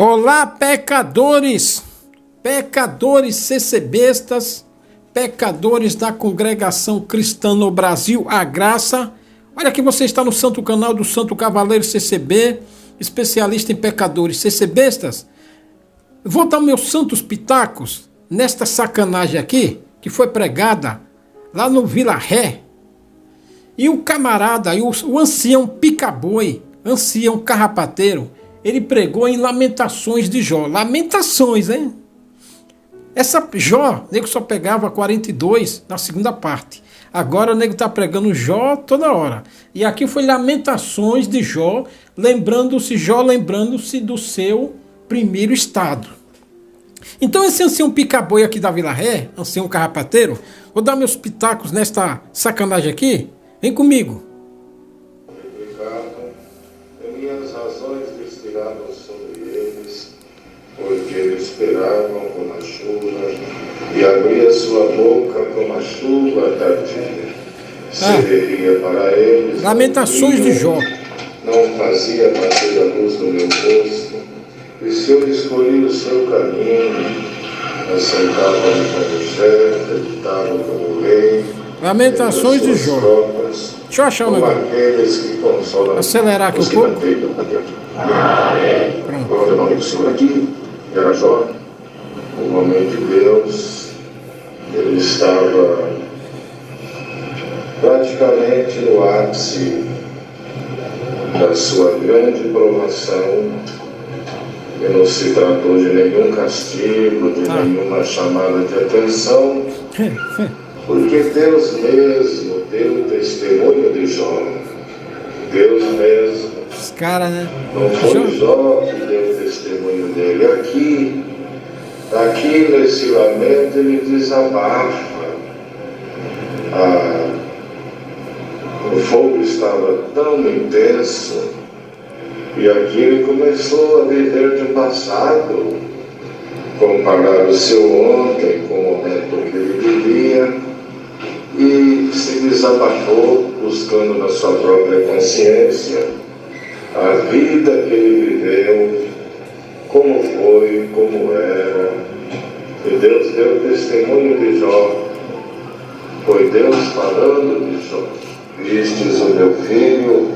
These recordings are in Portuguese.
Olá, pecadores, pecadores CCBistas, pecadores da Congregação Cristã no Brasil, a graça. Olha que você está no santo canal do Santo Cavaleiro CCB, especialista em pecadores CCBistas. Vou dar meus santos pitacos nesta sacanagem aqui, que foi pregada lá no Vila Ré. E o camarada, o ancião pica-boi, ancião carrapateiro, ele pregou em Lamentações de Jó. Lamentações, hein? Essa Jó, o nego só pegava 42 na segunda parte. Agora o nego está pregando Jó toda hora. E aqui foi Lamentações de Jó, lembrando-se do seu primeiro estado. Então esse ancião pica-boi aqui da Vila Ré, ancião carrapateiro, vou dar meus pitacos nesta sacanagem aqui. Vem comigo. Minhas razões viravam sobre eles, porque eles esperavam como a chuva, e abria sua boca como a chuva tardia. Seria para eles. Lamentações de Jó. Não fazia bater a luz no meu rosto, e se eu escolhi o seu caminho, assentava-me como chefe, editava como rei. Lamentações de Jó. Deixa eu achar o negócio. Acelerar aqui um pouco. Pronto. O nome do Senhor aqui era Jó, o homem de Deus. Ele estava praticamente no ápice da sua grande provação. E não se tratou de nenhum castigo, de nenhuma chamada de atenção, porque Deus mesmo deu testemunho de Jó. Deus mesmo. Os caras, né? Não foi Jó que deu testemunho dele. Aqui nesse lamento ele desabafa. O fogo estava tão intenso, e aqui ele começou a viver de um passado, comparar o seu ontem com o momento que ele vivia, e se desabafou, buscando na sua própria consciência a vida que ele viveu, como foi, como era. E Deus deu testemunho de Jó. Foi Deus falando de Jó. Vistes o meu filho,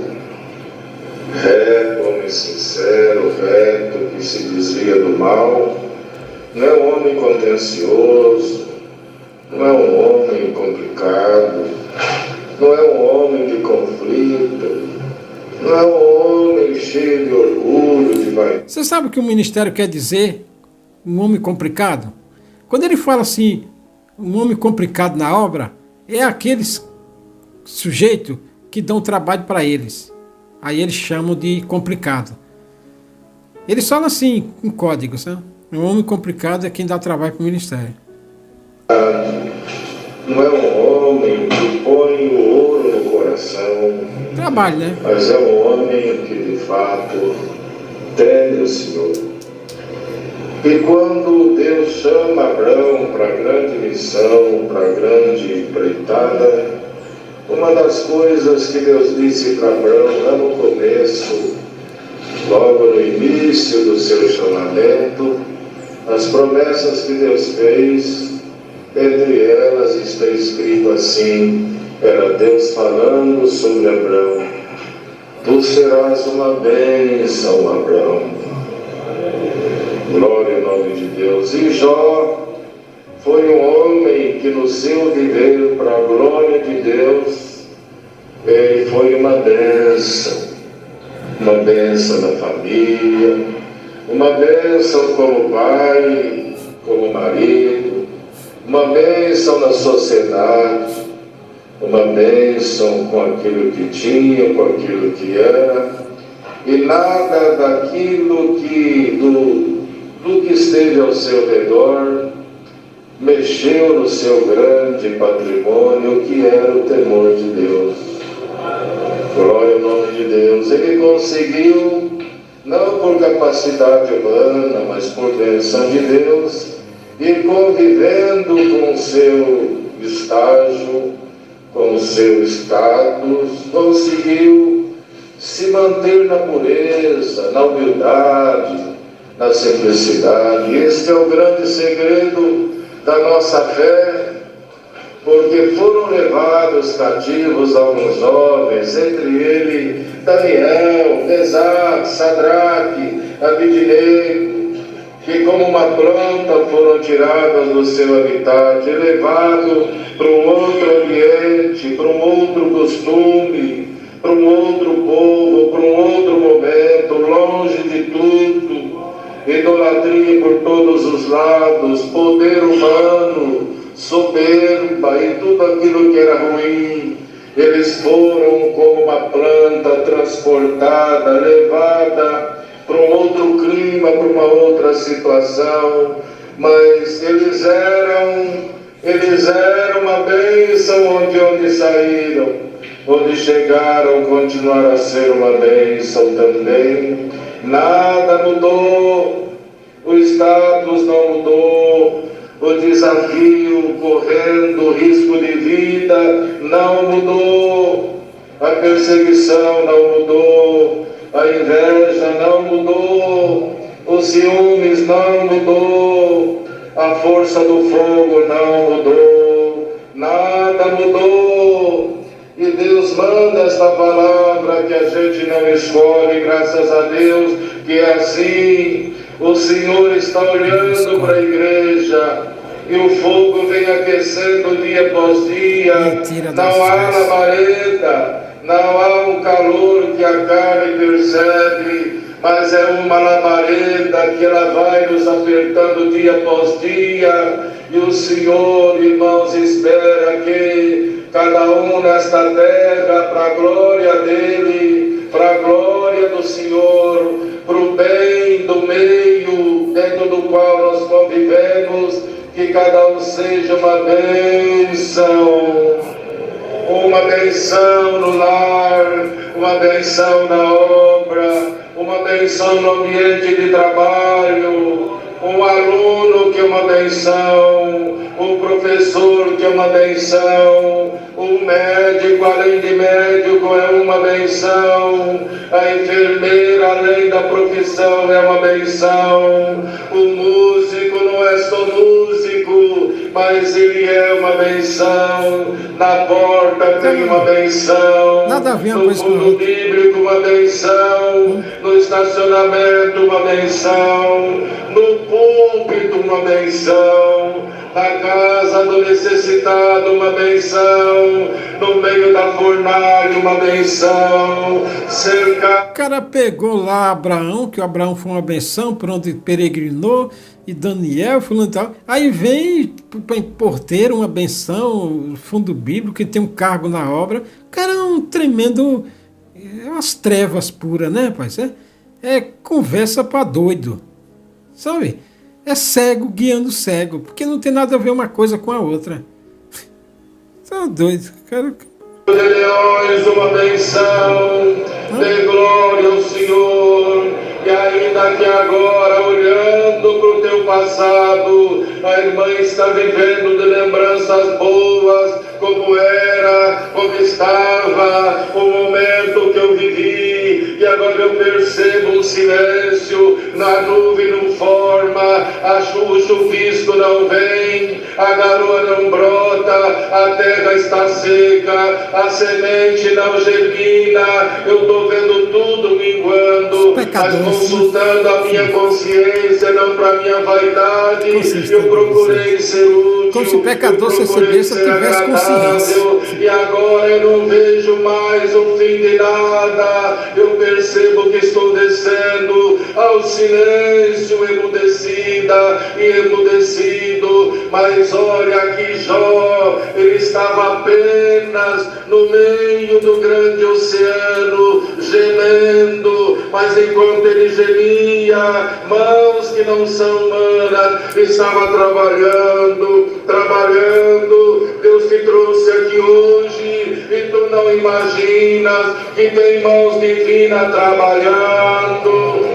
reto, homem sincero, reto, que se desvia do mal. Não é um homem contencioso, não é um homem complicado, não é um homem de conflito, não é um homem cheio de orgulho, de vaidade. Você sabe o que o ministério quer dizer? Um homem complicado? Quando ele fala assim, um homem complicado na obra, é aqueles sujeitos que dão trabalho para eles. Aí eles chamam de complicado. Eles falam assim, em códigos, né? Um homem complicado é quem dá trabalho para o ministério. Não é um homem que põe o ouro no coração. Trabalho, né? Mas é um homem que de fato teme o Senhor. E quando Deus chama Abraão para a grande missão, para a grande empreitada, uma das coisas que Deus disse para Abraão lá no começo, logo no início do seu chamamento, as promessas que Deus fez, entre elas está escrito assim, era Deus falando sobre Abraão: tu serás uma bênção, Abraão. Glória ao nome de Deus. E Jó foi um homem que no seu viver para a glória de Deus, ele foi uma bênção na família, uma bênção como pai, como marido, uma bênção na sociedade, uma bênção com aquilo que tinha, com aquilo que era, e nada daquilo do que esteve ao seu redor mexeu no seu grande patrimônio, que era o temor de Deus. Glória ao nome de Deus. Ele conseguiu, não por capacidade humana, mas por bênção de Deus, ir convivendo com o seu estágio, com o seu status, conseguiu se manter na pureza, na humildade, na simplicidade. Este é o grande segredo da nossa fé, porque foram levados cativos alguns jovens, entre eles Daniel, Mesaque, Sadraque, Abidnego, que como uma planta foram tirados do seu habitat, levados para um outro ambiente, para um outro costume, para um outro povo, para um outro momento, longe de tudo, idolatria por todos os lados, poder humano, soberba e tudo aquilo que era ruim. Eles foram como uma planta transportada, levada para um outro clima, para uma outra situação, mas eles eram uma bênção onde saíram, onde chegaram, continuaram a ser uma bênção também. Nada mudou, o status não mudou, o desafio correndo risco de vida não mudou, a perseguição não mudou, a inveja não mudou, os ciúmes não mudou, a força do fogo não mudou, nada mudou. E Deus manda esta palavra que a gente não escolhe, graças a Deus, que é assim. O Senhor está olhando para a igreja e o fogo vem aquecendo dia após dia. Não há labareda, não há um calor que a carne percebe, mas é uma labareda que ela vai nos apertando dia após dia. E o Senhor, irmãos, espera que cada um nesta terra, para a glória dEle, para a glória do Senhor, para o bem do meio dentro do qual nós convivemos, que cada um seja uma bênção no lar, uma bênção na obra, uma bênção no ambiente de trabalho, um aluno que é uma bênção, um professor que é uma bênção, um médico além de médico é uma bênção, a enfermeira além da profissão é uma bênção, o músico não é só músico, mas ele é uma bênção, na porta tem uma bênção, no fundo bíblico uma bênção, no estacionamento uma bênção, no púlpito uma bênção, na casa do necessitado uma bênção, no meio da fornalha uma bênção, cercado. O cara pegou lá Abraão, que o Abraão foi uma bênção, por onde peregrinou, e Daniel, fulano e tal. Aí vem porteiro, uma bênção, fundo bíblico, que tem um cargo na obra. O cara é um tremendo, umas trevas puras, né, rapaz? É conversa para doido, sabe? É cego guiando cego, porque não tem nada a ver uma coisa com a outra. São doidos, cara. De leões, uma benção, dê glória ao Senhor, e ainda que agora, olhando para o teu passado, a irmã está vivendo de lembranças boas, como era, como estava, o momento que eu vivi, e agora eu percebo um silêncio, na nuvem não forma, o chuvisco não vem, a garoa não brota, a terra está seca, a semente não germina, eu estou vendo tudo minguando, mas consultando a minha consciência, não para a minha vaidade, eu procurei ser útil, como se o pecador recebesse, tivesse consciência. E agora eu não vejo mais o fim de nada, eu percebo que estou descendo ao silêncio emudecida e emudecido, mas olha aqui Jó, ele estava apenas no meio do grande oceano, gemendo, mas enquanto ele gemia, mãos que não são humanas, estava trabalhando, Deus te trouxe aqui hoje, e tu não imaginas que tem mãos divinas trabalhando,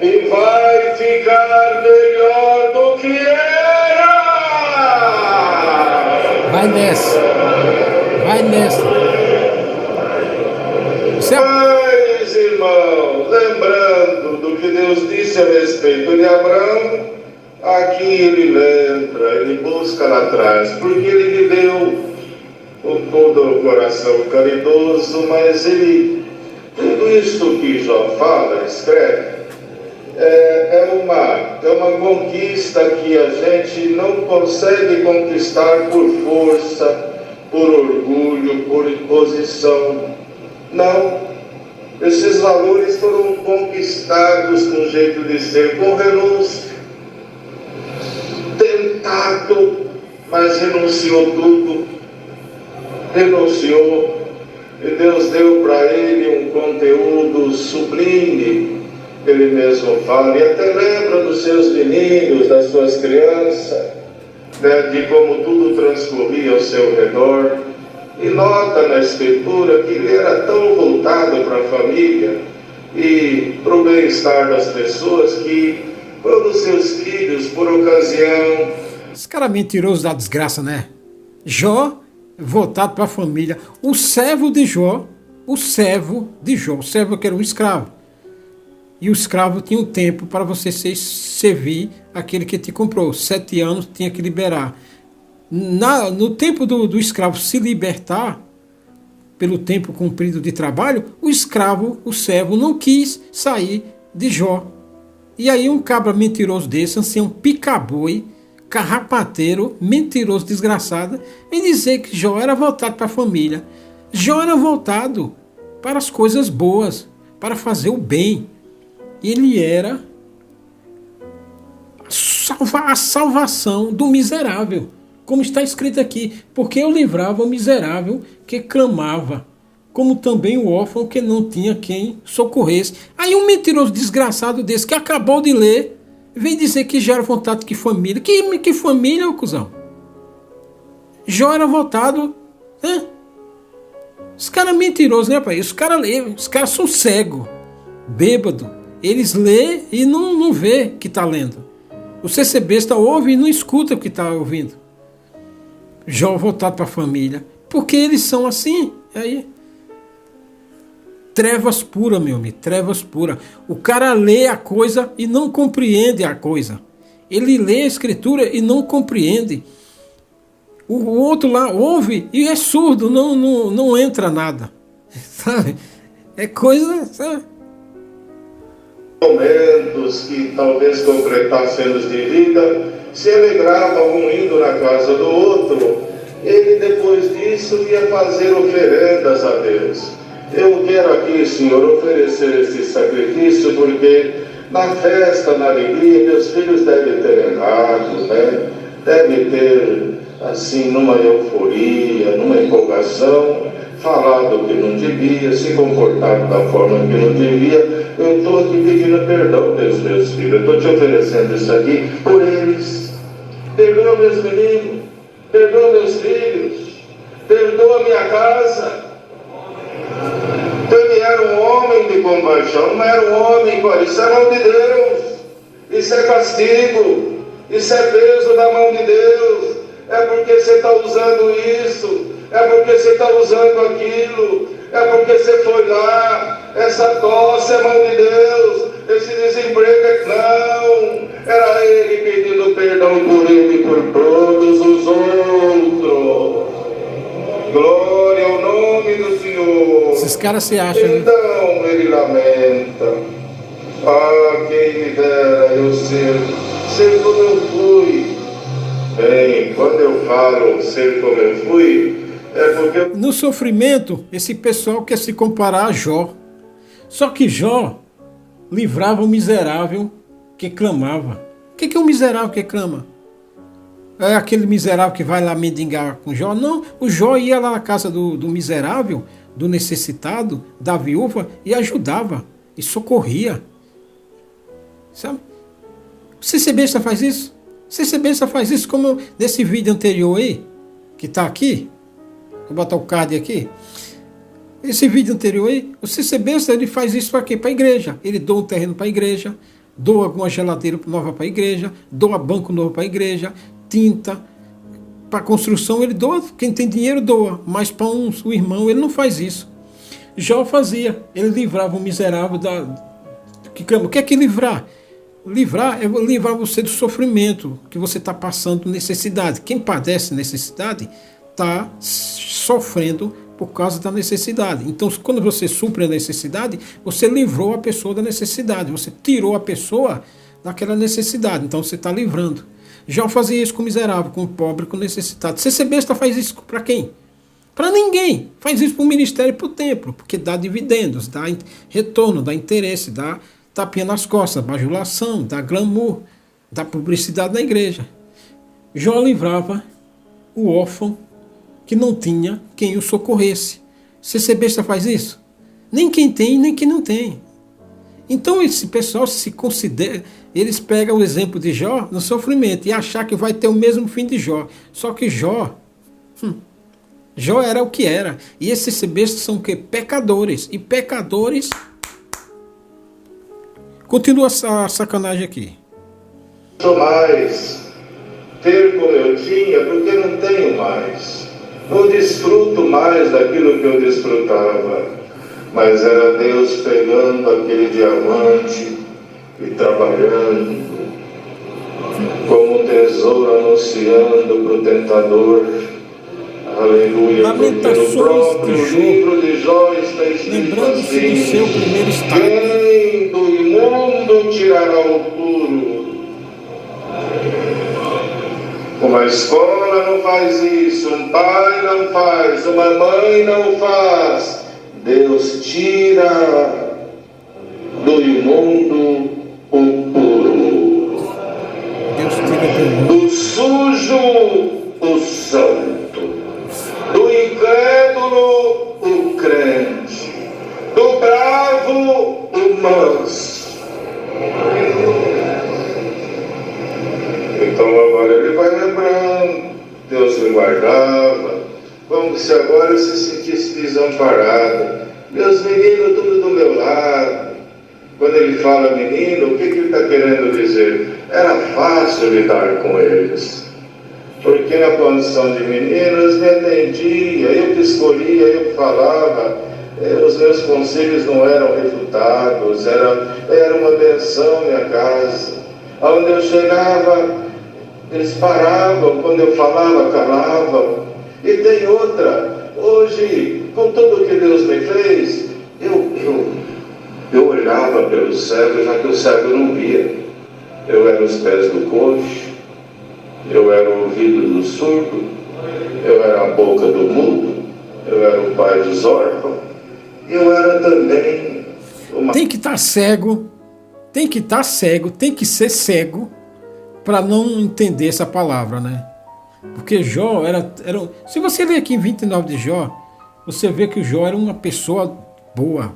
e vai ficar melhor do que era. Vai nessa. Mas, irmão, lembrando do que Deus disse a respeito de Abraão, aqui ele lembra, ele busca lá atrás, porque ele viveu com todo o coração caridoso, mas tudo isso que Jó fala, escreve, é uma conquista que a gente não consegue conquistar por força, por orgulho, por imposição. Não. Esses valores foram conquistados com jeito de ser, com renúncia. Tentado, mas renunciou tudo. Renunciou. E Deus deu para ele um conteúdo sublime. Ele mesmo fala, e até lembra dos seus meninos, das suas crianças, né, de como tudo transcorria ao seu redor. E nota na Escritura que ele era tão voltado para a família e para o bem-estar das pessoas que, quando seus filhos, por ocasião... Esse cara mentiroso da desgraça, né? Jó, voltado para a família. O servo de Jó que era um escravo. E o escravo tinha um tempo para você servir aquele que te comprou. 7 anos tinha que liberar. No tempo do escravo se libertar, pelo tempo cumprido de trabalho, o servo, não quis sair de Jó. E aí um cabra mentiroso desse, assim, um pica-boi, carrapateiro, mentiroso, desgraçado, em dizer que Jó era voltado para a família. Jó era voltado para as coisas boas, para fazer o bem. Ele era a salvação do miserável, como está escrito aqui, porque eu livrava o miserável que clamava, como também o órfão que não tinha quem socorresse. Aí um mentiroso desgraçado desse, que acabou de ler, vem dizer que já era voltado que família. Que família, ô cuzão? Jó era voltado... Né? Os caras mentirosos, né, pai? Os caras são cegos, bêbados. Eles lêem e não vê que está lendo. O CCBista ouve e não escuta o que está ouvindo. Jó voltado para a família. Porque eles são assim. Aí, trevas puras, meu amigo. Trevas puras. O cara lê a coisa e não compreende a coisa. Ele lê a escritura e não compreende. O outro lá ouve e é surdo. Não entra nada. Sabe? É coisa... Sabe? Momentos que talvez completassem anos de vida, se alegravam um indo na casa do outro. Ele depois disso ia fazer oferendas a Deus. Eu quero aqui, Senhor, oferecer esse sacrifício, porque na festa, na alegria, meus filhos devem ter errado, né? Devem ter, assim, numa euforia, numa empolgação, falado o que não devia, se comportado da forma que não devia. Eu estou aqui pedindo perdão pelos meus filhos. Eu estou te oferecendo isso aqui por eles. Perdoa meus meninos, perdoa meus filhos, perdoa minha casa. Ele era um homem de compaixão, não era um homem, isso é mão de Deus, isso é castigo, isso é peso da mão de Deus. É porque você está usando isso, é porque você está usando aquilo, é porque você foi lá, essa tosse é mão de Deus, esse desemprego não, era ele pedindo perdão por ele e por todos os outros. Glória ao nome do Senhor. Esses caras se acham. Então ele lamenta. Ah, quem me dera eu ser como eu fui. Bem, quando eu falo ser como eu fui, é porque... No sofrimento, esse pessoal quer se comparar a Jó. Só que Jó livrava o miserável que clamava. O que é o miserável que clama? É aquele miserável que vai lá mendigar com Jó? Não, o Jó ia lá na casa do miserável, do necessitado, da viúva, e ajudava, e socorria. Sabe? O CCBista faz isso? O CCBista faz isso como nesse vídeo anterior aí, que está aqui. Vou botar o card aqui. Esse vídeo anterior aí, o CCBista ele faz isso para quê? Para a igreja. Ele doa um terreno para a igreja, doa alguma geladeira nova para a igreja, doa banco novo para a igreja, tinta para construção ele doa, quem tem dinheiro doa, mas para o irmão ele não faz isso. Jó fazia, ele livrava o miserável da... O que é que livrar? Livrar é livrar você do sofrimento que você está passando necessidade. Quem padece necessidade está sofrendo por causa da necessidade. Então, quando você supre a necessidade, você livrou a pessoa da necessidade. Você tirou a pessoa daquela necessidade. Então, você está livrando. Jó fazia isso com o miserável, com o pobre, com o necessitado. CC Besta faz isso para quem? Para ninguém. Faz isso para o ministério e para o templo, porque dá dividendos, dá retorno, dá interesse, dá tapinha nas costas, bajulação, dá glamour, dá publicidade na igreja. Jó livrava o órfão que não tinha quem o socorresse. CC Besta faz isso? Nem quem tem, nem quem não tem. Então esse pessoal se considera, eles pegam o exemplo de Jó no sofrimento e achar que vai ter o mesmo fim de Jó. Só que Jó era o que era. E esses CC Bestas são o quê? Pecadores. E pecadores... Continua a sacanagem aqui. Não mais ter como eu tinha, porque não tenho mais. Não desfruto mais daquilo que eu desfrutava. Mas era Deus pegando aquele diamante e trabalhando como um tesouro, anunciando para o tentador. Aleluia, porque no próprio livro de Jó está escrito assim: do seu primeiro estado. Quem do imundo tirará o puro? Uma escola não faz isso, um pai não faz, uma mãe não faz. Deus tira do imundo o puro, do sujo o santo, do incrédulo o crente, do bravo o manso. Então agora ele vai lembrando, Deus lhe guardava, como se agora se sentisse desamparado. Meus meninos tudo do meu lado. Quando ele fala menino, o que ele está querendo dizer? Era fácil lidar com eles, porque na condição de meninos me atendia, eu que escolhia, eu que falava, os meus conselhos não eram refutados, era uma benção minha casa. Onde eu chegava, eles paravam, quando eu falava, calavam. E tem outra, hoje, com tudo que Deus me fez, eu olhava pelo cego, já que o cego não via. Eu era os pés do coxo, eu era o ouvido do surdo, eu era a boca do mudo, eu era o pai dos órfãos, eu era também uma... Tem que estar cego, tem que ser cego para não entender essa palavra, né? Porque Jó era... Se você ler aqui em 29 de Jó, você vê que o Jó era uma pessoa boa,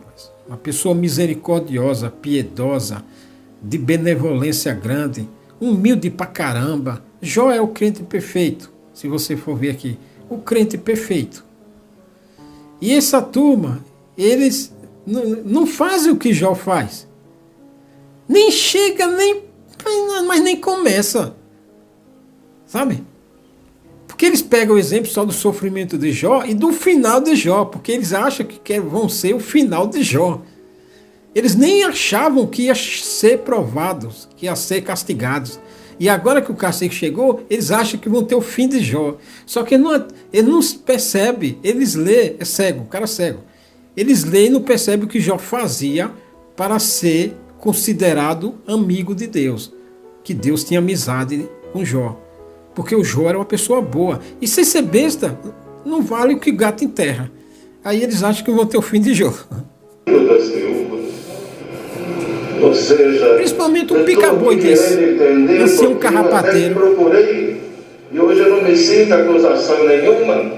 uma pessoa misericordiosa, piedosa, de benevolência grande, humilde pra caramba. Jó é o crente perfeito, se você for ver aqui, o crente perfeito. E essa turma, eles não fazem o que Jó faz. Nem chega, mas nem começa. Sabe? Porque eles pegam o exemplo só do sofrimento de Jó e do final de Jó, porque eles acham que vão ser o final de Jó. Eles nem achavam que ia ser provados, que ia ser castigados. E agora que o castigo chegou, eles acham que vão ter o fim de Jó. Só que ele não percebe, eles lêem, é cego, o cara é cego. Eles leem e não percebem o que Jó fazia para ser considerado amigo de Deus. Que Deus tinha amizade com Jó. Porque o Jó era uma pessoa boa. E sem ser besta, não vale o que gato enterra. Aí eles acham que vão ter o fim de Jó. Ou seja, principalmente um pica-boi desse. Não ser um carrapateiro. Eu procurei, e hoje eu não me sinto acusação nenhuma.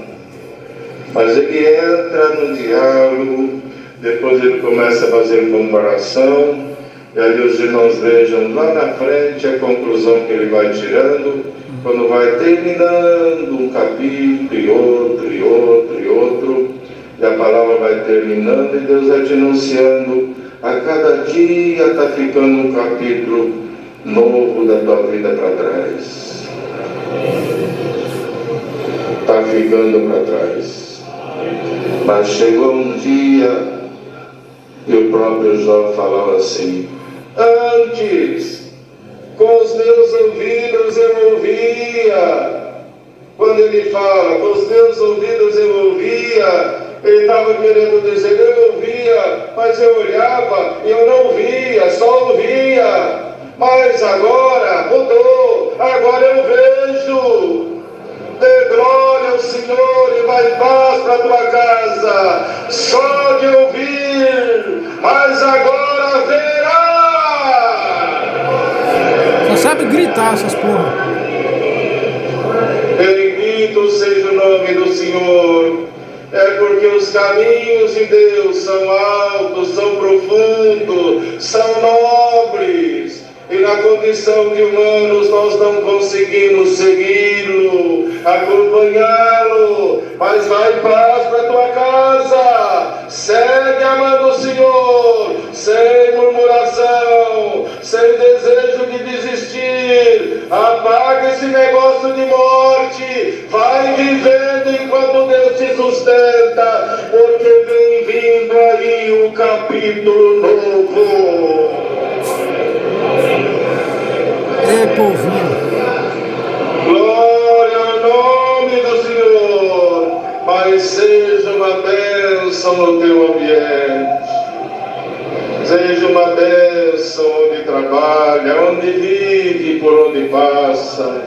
Mas ele entra no diálogo, depois ele começa a fazer comparação, e aí os irmãos vejam lá na frente a conclusão que ele vai tirando, quando vai terminando um capítulo, e outro, e outro, e outro, e a palavra vai terminando, e Deus vai denunciando, a cada dia está ficando um capítulo novo da tua vida para trás. Está ficando para trás. Mas chegou um dia E o próprio Jó falava assim: antes, com os meus ouvidos eu ouvia. Quando ele fala, com os meus ouvidos eu ouvia, ele estava querendo dizer, eu ouvia, mas eu olhava e eu não via, só ouvia. Mas agora mudou, agora eu vejo. Dê glória ao Senhor e vai em paz para a tua casa. Só de ouvir, mas agora verá. Só sabe gritar essas porra. Bendito seja o nome do Senhor. É porque os caminhos de Deus são altos, são profundos, são nobres. E na condição de humanos nós não conseguimos segui-lo, acompanhá-lo. Mas vai em paz para a tua casa. Segue amando o Senhor, sem murmuração, sem desejo de desistir. Apaga esse negócio de morte. Vai vivendo enquanto Deus te sustenta, porque vem vindo aí um capítulo novo. Povinho. Glória ao nome do Senhor. Mas seja uma bênção no teu ambiente. Seja uma bênção onde trabalha, onde vive, por onde passa.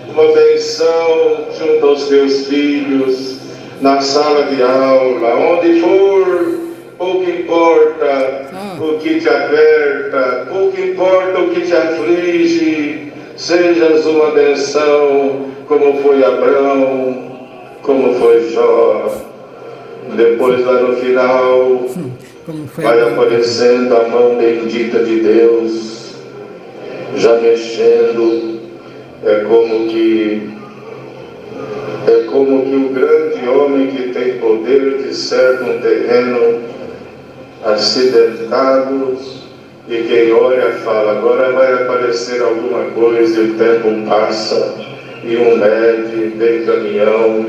Uma bênção junto aos teus filhos, na sala de aula, onde for. Pouco importa o que te aperta, pouco importa o que te aflige, sejas uma benção, como foi Abraão, como foi Jó. Depois lá no final, vai aparecendo a mão bendita de Deus, já mexendo, é como que o grande homem que tem poder de cerca um terreno acidentado, e quem olha fala, agora vai aparecer alguma coisa, e o tempo passa, e um mede, vem caminhão,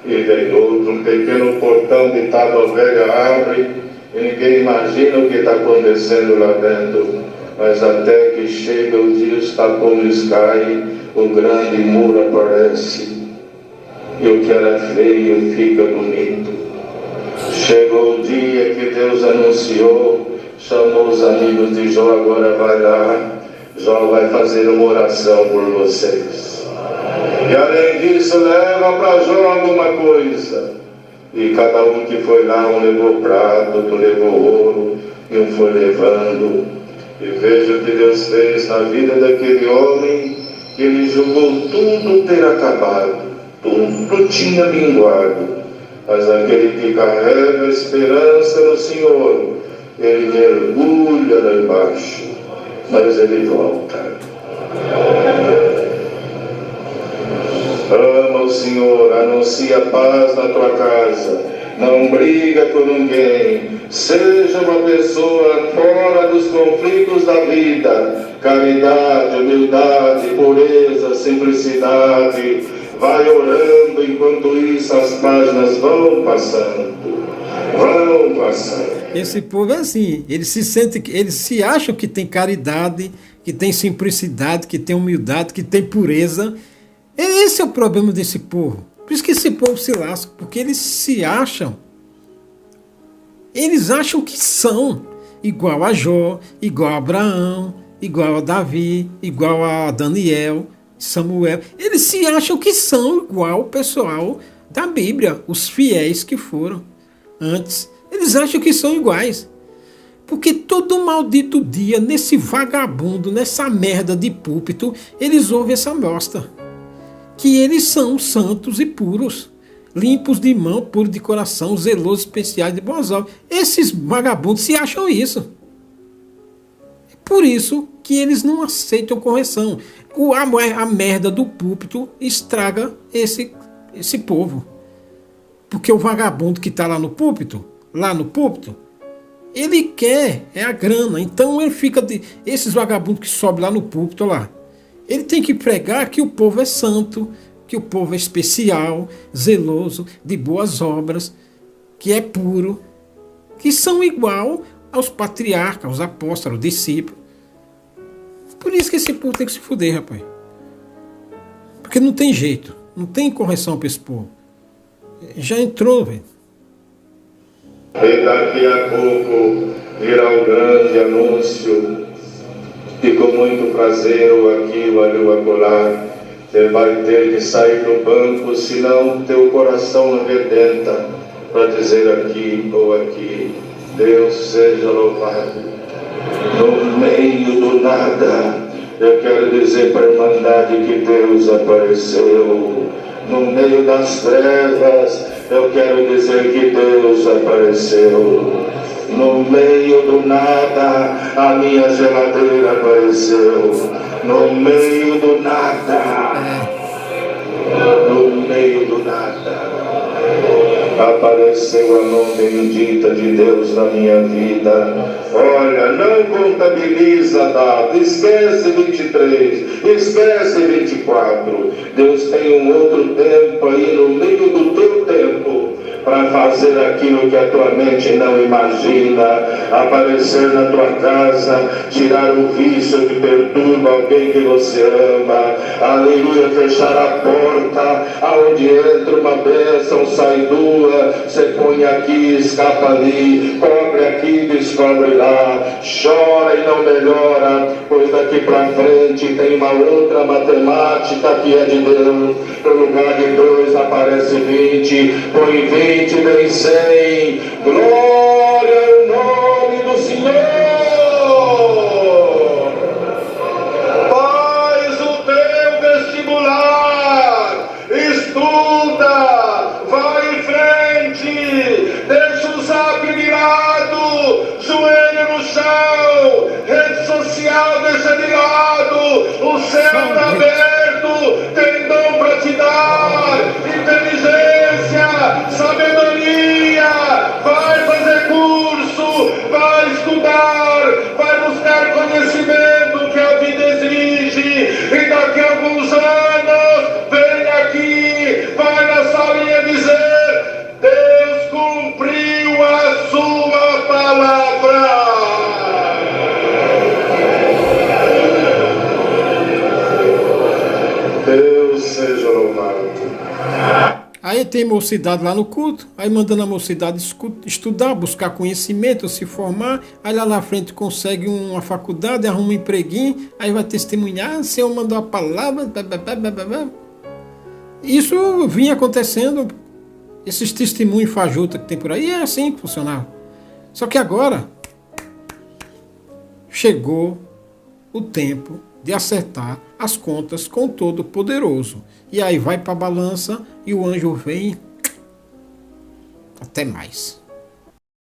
e vem outro, um pequeno portão de tábua velha abre, e ninguém imagina o que está acontecendo lá dentro, mas até que chega o dia, os tapumes caem, o grande muro aparece, e o que era feio fica bonito. Chegou o dia que Deus anunciou, chamou os amigos de Jó, agora vai lá, Jó vai fazer uma oração por vocês. E além disso, leva para Jó alguma coisa. E cada um que foi lá, um levou prata, outro levou ouro, e um foi levando. E veja o que Deus fez na vida daquele homem, que ele julgou tudo ter acabado, tudo tinha minguado. Mas aquele que carrega a esperança no Senhor, ele mergulha lá embaixo, mas ele volta. Ama o Senhor, anuncia paz na tua casa, não briga com ninguém, seja uma pessoa fora dos conflitos da vida, caridade, humildade, pureza, simplicidade. Vai orando, enquanto isso as páginas vão passando. Esse povo é assim, eles se acham que tem caridade, que tem simplicidade, que tem humildade, que tem pureza. Esse é o problema desse povo. Por isso que esse povo se lasca, porque eles se acham. Eles acham que são igual a Jó, igual a Abraão, igual a Davi, igual a Daniel, Samuel. Eles se acham que são igual o pessoal da Bíblia, os fiéis que foram antes. Eles acham que são iguais. Porque todo maldito dia, nesse vagabundo, nessa merda de púlpito, eles ouvem essa bosta. Que eles são santos e puros, limpos de mão, puros de coração, zelosos, especiais de boas obras. Esses vagabundos se acham isso. Por isso que eles não aceitam correção. A merda do púlpito estraga esse povo. Porque o vagabundo que está lá no púlpito, ele quer a grana. Então ele fica esses vagabundos que sobem lá no púlpito lá. Ele tem que pregar que o povo é santo, que o povo é especial, zeloso, de boas obras, que é puro, que são igual aos patriarcas, aos apóstolos, aos discípulos. Por isso que esse povo tem que se fuder, rapaz. Porque não tem jeito, não tem correção para esse povo. Já entrou, velho. E daqui a pouco virá o grande anúncio, e com muito prazer, ou aqui, ou ali, ou acolá, você vai ter que sair do banco, senão teu coração não redenta, para dizer aqui ou aqui, Deus seja louvado. No meio do nada, eu quero dizer para a Irmandade que Deus apareceu. No meio das trevas, eu quero dizer que Deus apareceu. No meio do nada, a minha geladeira apareceu. No meio do nada, no meio do nada, apareceu a mão bendita de Deus na minha vida. Olha, não contabiliza data, esquece 23, esquece 24. Deus tem um outro tempo aí no meio do teu tempo, para fazer aquilo que a tua mente não imagina, aparecer na tua casa, tirar o vício que perturba alguém que você ama, aleluia, fechar a porta, aonde entra uma bênção, sai duas, você põe aqui, escapa ali, cobre aqui, descobre lá, chora e não melhora, pois daqui para frente tem uma outra matemática que é de Deus. No lugar de 2 aparece 20, põe 20, vem 100, glória ao nome do Senhor. Faz o teu vestibular, estuda, vai em frente, deixa o zap virado, joelho no chão, rede social deixa de lado, o céu está aberto, tem dom para te dar, inteligência, sabedoria, vai fazer curso, vai estudar, vai buscar conhecimento que a vida exige, e daqui a alguns anos, vem aqui, vai na salinha dizer, Deus cumpriu a sua palavra. Deus seja louvado. Aí tem mocidade lá no culto, aí mandando a mocidade estudar, buscar conhecimento, se formar, aí lá na frente consegue uma faculdade, arruma um empreguinho, aí vai testemunhar, o Senhor mandou a palavra, Isso vinha acontecendo, esses testemunhos fajutos que tem por aí, é assim que funcionava. Só que agora chegou o tempo de acertar as contas com o Todo-Poderoso. E aí vai para a balança e o anjo vem. Até mais.